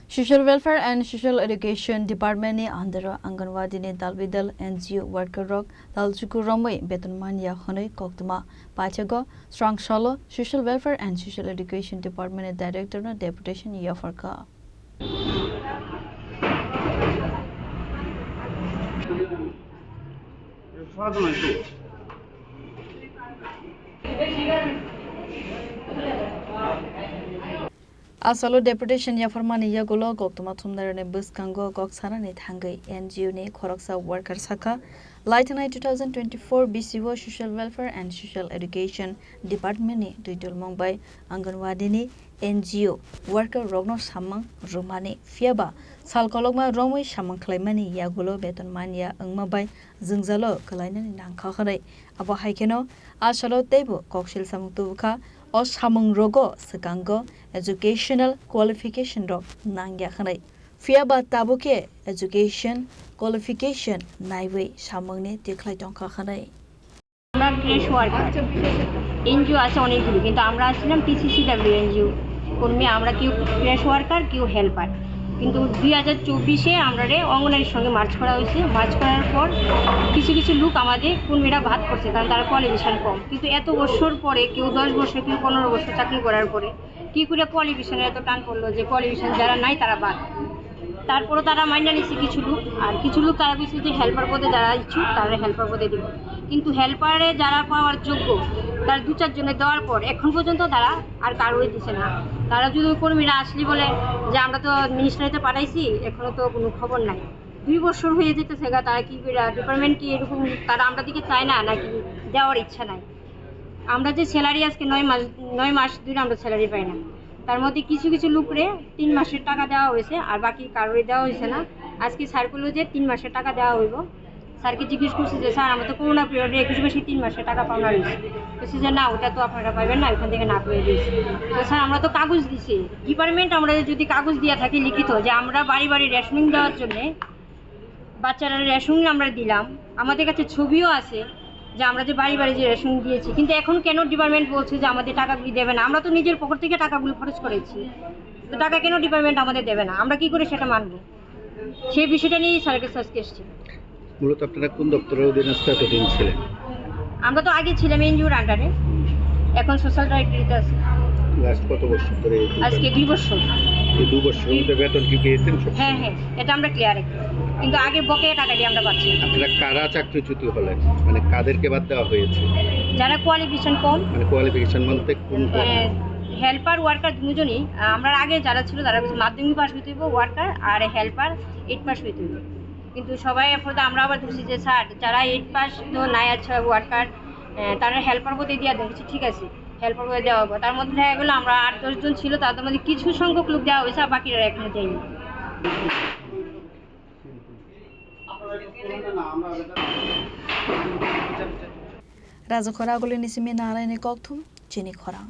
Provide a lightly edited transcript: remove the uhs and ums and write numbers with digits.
Social Welfare and Social Education Department ni andara Anganwadi ni dalbidal NGO worker rok daljuku romoi betonman ya khonoi koktuma pachago strong solo Social Welfare and Social Education Department ni director na deputation ya farka Asalo deputation ya farmani ya golo goktuma thumdarane buskango goksarani thangai NGO ne khoroksa worker saka Lightenai 2024 BCO Social Welfare and Social Education Department ni duitol mongbai Anganwadi ni NGO worker rogno samang rumani fiaba salkologma romoi samang khlaimani ya golo beton mania angmabai jingzalo kalainani nangkha kharai abo haikeno asalo tebo koksil samungtubukha o samang rogo sekango educational qualification ro nangya khanai fiaba tabuke education qualification naiwe samangni deklai tongkha khanai আমরা crash worker NGO আছে অনেকগুলো কিন্তু আমরা আসছিলাম টিসিসিডব্লিউ NGO কর্মী আমরা কেউ crash worker কেউ হেল্পার কিন্তু 2024-এ আমরা অঙ্গনারীর সঙ্গে মার্চ করা হয়েছে মার্চ করার পর কিছু কিছু লোক আমাদের কর্মীরা ভাত করছে কারণ তারা কোয়ালিফিকেশন কম কিন্তু এত বছর পরে কেউ 10 বছর কেউ 15 বছর চাকরি করার পরে কী করে কোয়ালিফিকেশনের এত টান পড়লো যে কোয়ালিফিকেশন যারা নাই তারা বাদ তারপরে তারা মাইনা নিচ্ছে কিছু লোক আর কিছু লোক তারা বলছে যে হেল্পার পদে যারা ইচ্ছুক তারা হেল্পার পদে দিব কিন্তু হেল্পারে যারা পাওয়ার যোগ্য তার 2-4 জনে দেওয়ার পর এখন পর্যন্ত তারা আর কারোই দিচ্ছে না তারা যদি কর্মীরা আসলি বলে যে আমরা তো মিনিস্ট্রিতে পাঠাইছি এখনও তো কোনো খবর নাই 2 বছর হয়ে যেতেছে গা তারা কী করে ডিপার্টমেন্ট কি এরকম তারা আমরা দিকে চায় না নাকি দেওয়ার ইচ্ছা নাই আমরা যে স্যালারি আজকে 9 মাস ধরে আমরা স্যালারি পাই না তার মধ্যে কিছু কিছু লোকরে 3 মাসের টাকা দেওয়া হয়েছে আর বাকি কারোরই দেওয়া হয়েছে না আজকে স্যার বললো যে 3 মাসের টাকা দেওয়া হইব স্যারকে জিজ্ঞেস করছি যে স্যার আমরা তো করোনা পিরিয়ডে 21 মাসে 3 মাসের টাকা পাওনা রয়েছে বলছি যে না ওটা তো আপনারা পাবেন না ওখান থেকে না করে দিয়েছি তো স্যার আমরা তো কাগজ দিছি ডিপার্টমেন্ট আমরা যদি কাগজ দিয়ে থাকি লিখিত যে আমরা বাড়ি বাড়ি রেশনিং দেওয়ার জন্যে বাচ্চারা রেশনিং আমরা দিলাম আমাদের কাছে ছবিও আছে যে আমরা যে বাড়ি বাড়ি যে রেশন দিয়েছি কিন্তু এখন কেন ডিপার্টমেন্ট বলছে যে আমাদের টাকাগুলি দেবে না আমরা তো নিজের পকেট থেকে টাকাগুলো খরচ করেছি তো টাকা কেন ডিপার্টমেন্ট আমাদের দেবে না আমরা কি করে সেটা মানব সেই বিষয়টা নিয়ে স্যারকে সাজকে এসেছি মূলত আপনারা কোন দপ্তরের অধীনে এতদিন ছিলেন আমরা তো আগে ছিলাম এনজিওর আন্ডারে এখন সোশ্যাল ডাইরেক্টরিতে আছি লাস্ট কত বছর ধরে আজকে 2 বছর এই 2 বছর মধ্যে বেতন কি পেয়েছেন হ্যাঁ এটা আমরা ক্লিয়ার কিন্তু আগে বকেয়া টাকা দিয়ে আমরা পাচ্ছি আপনারা কারা চাকরিচ্যুত হলেন মানে কাদেরকে বাদ দেওয়া হয়েছে যারা কোয়ালিফিকেশন কম মানে কোয়ালিফিকেশন বলতে কোন হেল্পার ওয়ার্কার দুজনই আমরা আগে যারা ছিল তারা মাধ্যমিক পাস হইতে হইব ওয়ার্কার আর হেল্পার 8 পাস হইতে হইব কিন্তু সবাই এখন আমরা আবার ধরছি যে স্যার যারা 8 পাস তো নাই আছে ওয়ার্কার তারা হেল্পার পদে দিয়ে দেখছি ঠিক আছে হেল্পার পদে দেওয়া হবে তার মধ্যে দেখা গেলো আমরা 8-10 জন ছিল তাদের মধ্যে কিছু সংখ্যক লোক দেওয়া হয়েছে আর বাকিরা এখনো দেয়নি Raja khora guli nisime narai ne kokthum chini khora